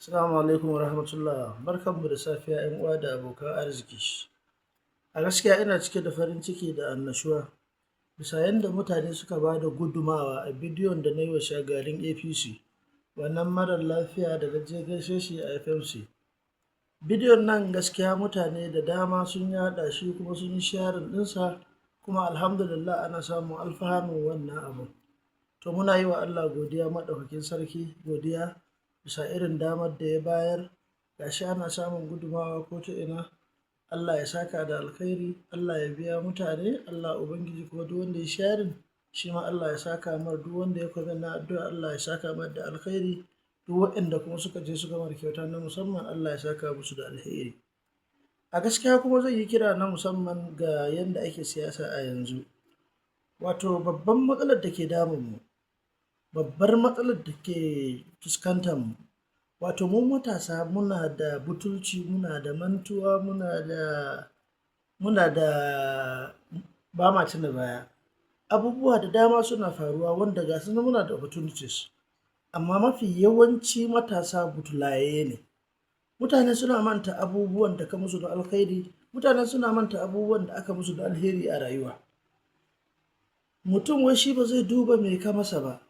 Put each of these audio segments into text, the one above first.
Assalamu alaikum wa rahmatullah. Barkanmu da safiya 'yan uwa da abokan arziki. A gaskiya ina cike da farin ciki da annashuwa bisa yadda mutane suka ba da gudummawa a bidiyon da na yi wa shagarin APC, wannan marar lafiya da na je gaishe shi a FMC. Bidiyon nan gaskiya mutane da dama sun yaɗa shi kuma sun yi sharing ɗinsa, kuma alhamdulillah ana samun alfanun wannan abun. To muna yi wa Allah godiya maɗaukakin sarki, godiya bisa irin damar da ya bayar. Gashi ana samun gudummawa ko ta ina. Allah ya saka da alkhairi, Allah ya biya mutane, Allah ubangiji kuma duk wanda ya sharing shi ma Allah ya saka mar, duk wanda ya comment na addu'a Allah ya saka mar da alkhairi, duk waɗanda kuma suka je suka mar kyauta na musamman Allah ya saka musu da alheri. A gaskiya kuma zan yi kira na musamman ga yanda ake siyasa a yanzu. Wato babban matsalar da ke damunmu, babbar matsalar da ke fuskantar mu, wato mu matasa muna da butulci, muna da mantuwa, muna da ba ma tuna baya. Abubuwa da dama suna faruwa wanda ga su nan muna da opportunities, amma mafi yawanci matasa butulaye ne. Mutane suna manta abubuwan da ka musu da alkhairi, mutane suna manta abubuwan da aka musu da alheri a rayuwa. Mutum wai shi ba zai duba me ka masa ba,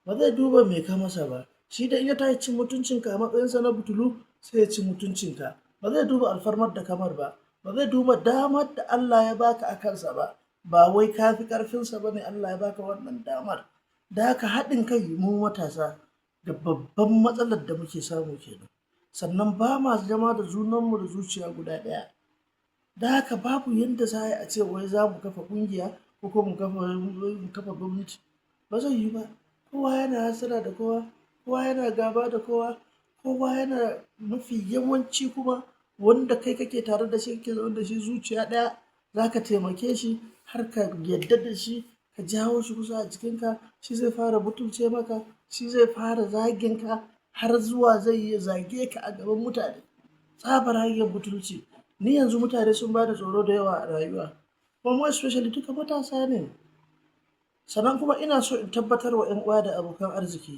ba zai duba me ka masa ba. Shi da in ya tashi cin mutuncinka a matsayinsa na butulu sai ya ci mutuncinka. Ba zai duba alfarmar da kamar ba, ba zai duba damar da Allah ya baka a kansa ba. Ba wai ka fi ƙarfinsa ba ne Allah ya baka wannan damar. Da haka haɗin kai mu matasa da babban matsalar da muke samu kenan. Sannan ba ma zama da junanmu da zuciya guda ɗaya. Da haka babu yadda za a ce wai za mu kafa ƙungiya ko kuma mu kafa gwamnati. Ba zai yi ba. Kowa yana hasada da kowa, kowa yana gaba da kowa, kowa yana mafi yawanci kuma wanda kai kake tare da shi kake zaune da shi zuciya ɗaya, za ka taimake shi har ka yadda da shi, ka jawo shi kusa a jikinka, shi zai fara butulce maka, shi zai fara zagin ka, har zuwa zai yi zage ka a gaban mutane. Tsabar hanyar butulci. Ni yanzu mutane sun bada tsoro da yawa a rayuwa, kuma especially duka matasa ne. Sannan kuma ina so in tabbatar wa 'yan uwa da abokan arziki,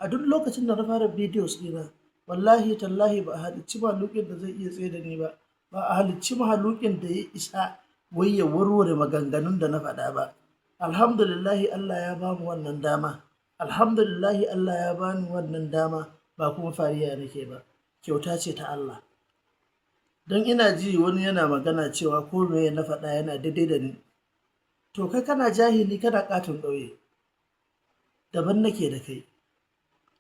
a duk lokacin da na fara videos ɗina, wallahi tallahi ba a halicci mahaluƙin da zai iya tsaye da ni ba, ba a halicci mahaluƙin da ya isa wai ya warware maganganun da na faɗa ba. Alhamdulillahi Allah ya ba mu wannan dama, alhamdulillahi Allah ya bani wannan dama, ba kuma fariya nake ba, kyauta ce ta Allah. Don ina ji wani yana magana cewa ko me na faɗa yana daidai da ni. To kai kana jahili, kana ƙaton ƙauye, daban nake da kai.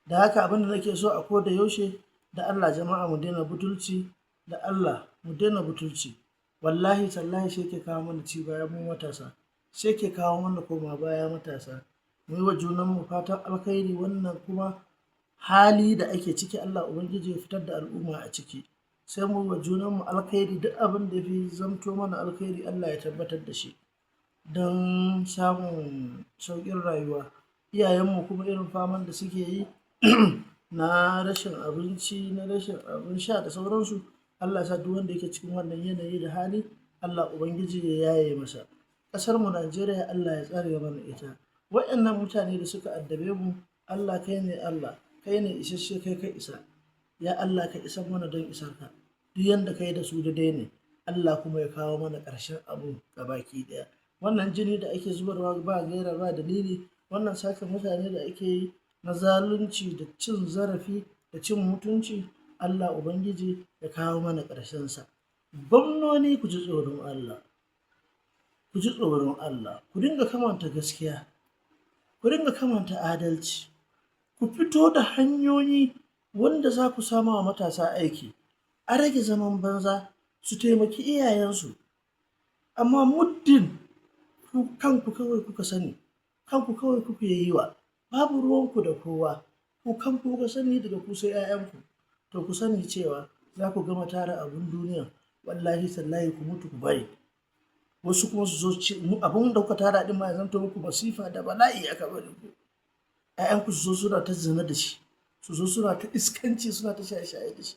Da haka abin da nake so a koda yaushe, da Allah jama'a mu daina butulci, da Allah mu daina butulci. Wallahi tallahi shi ke kawo mana ci baya mu matasa, shi ke kawo mana koma baya matasa. Mu yi wa junanmu fatan alkhairi, wannan kuma hali da ake ciki Allah ubangiji ya fitar da al'umma a ciki. Sai mu yi wa junanmu alkhairi, duk abin da ya fi zamto mana alkhairi Allah ya tabbatar da shi, don samun sauƙin rayuwa. Iyayenmu kuma irin faman da suke yi na rashin abinci, na rashin abin sha da sauransu, Allah ya sa duk wanda yake cikin wannan yanayi da hali, Allah ubangiji ya yaye masa. Ƙasarmu Najeriya Allah ya tsare mana ita. Waɗannan mutane da suka addabe mu, Allah kai ne Allah, kai ne isasshe, kai ka isa. Ya Allah ka isar mana don isarka. Duk yanda kai da su daidai ne, Allah kuma ya kawo mana ƙarshen abu gabaki ɗaya. Wannan jini da ake zubarwa ba gaira ba dalili, wannan sake mutane da ake yi na zalunci da cin zarafi da cin mutunci, Allah ubangiji ya kawo mana ƙarshensa. Gwamnoni ku ji tsoron Allah, ku ji tsoron Allah, ku dinga kamanta gaskiya, ku dinga kamanta adalci, ku fito da hanyoyi wanda za ku sama wa matasa aiki, a rage zaman banza, su taimaki iyayensu. Amma muddin kanku kawai kuka sani, kanku kawai kuke yi wa, babu ruwanku da kowa, ku kanku kuka sani, daga ku sai 'ya'yanku, to ku sani cewa za ku gama tara abin duniya, wallahi tallahi ku mutu ku bari. Wasu kuma su zo abin da kuka tara ɗin ma ya zanto muku masifa da bala'i a bari ku. 'Ya'yanku su zo suna ta zina da shi, su zo suna ta iskanci, suna ta shaye-shaye da shi,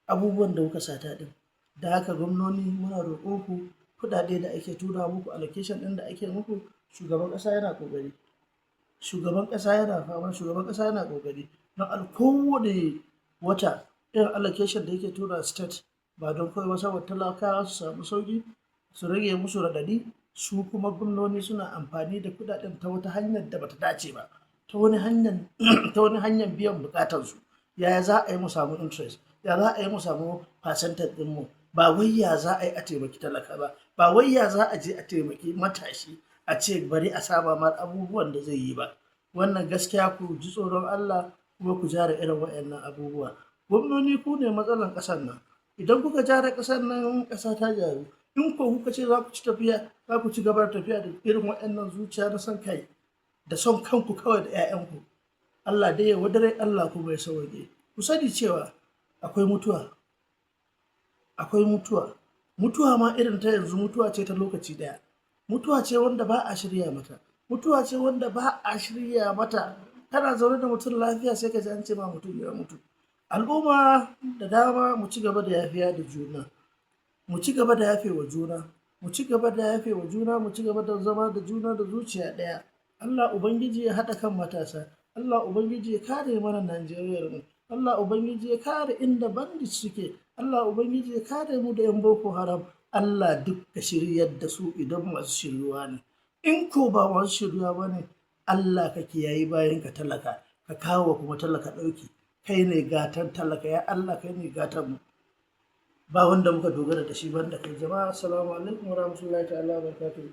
abubuwan da kuka sata ɗin. Da haka gwamnoni muna roƙonku, kuɗaɗe da ake tura muku, allocation ɗin da ake muku, shugaban ƙasa yana ƙoƙari, shugaban ƙasa yana fama, shugaban ƙasa yana ƙoƙari. Don kowane wata, irin allocation da yake tura state ba don kawai ba saboda talakawa su samu sauƙi su rage musu raɗaɗi, su kuma gwamnoni suna amfani da kuɗaɗen ta wata hanyar da bata dace ba, ta wani hanyar biyan buƙatarsu. Yaya za a yi mu samu interest, ya za a yi mu samu percentage ɗinmu, ba wai ya za a yi a taimaki talaka ba wai ya za a je a taimaki matashi a ce bari a saba mar abubuwan da zai yi ba. Wannan gaskiya ku ji tsoron Allah kuma ku jara irin waɗannan abubuwa. Gwamnoni ku ne matsalar ƙasar nan. Idan kuka jara ƙasar nan, ƙasa ta gyaru. In ko kuka ce za ku ci gaba da tafiya da irin waɗannan zuciya na son kai da son kanku kawai da 'ya'yanku, Allah dai ya wadare, Allah kuma ya sauke. Ku sani cewa akwai mutuwa. Mutuwa ma irin ta yanzu mutuwa ce ta lokaci ɗaya. Mutuwa ce wanda ba a shirya mata. Kana zaune da mutum lafiya sai ka ji an ce ma mutum ya mutu. Al'umma da dama mu ci gaba da yafiya da juna. Mu ci gaba da yafe wa juna. Mu ci gaba da zama da juna da zuciya ɗaya. Allah Ubangiji ya haɗa kan matasa. Allah Ubangiji ya kare mana Najeriya mu. Allah Ubangiji ya kare inda bandit suke. Allah Ubangiji ya kare mu da 'yan Boko Haram. Allah duk ka shiryar da su idan masu shiryuwa ne. In ko ba masu shiryuwa ba ne, Allah ka kiyayi bayan ka talaka, ka kawo kuma talaka ɗauki. Kai ne gatan talaka, ya Allah kai ne gatan mu. Ba wanda muka dogara da shi banda kai. Jama'a assalamu alaikum warahmatullahi ta'ala wabarakatuh.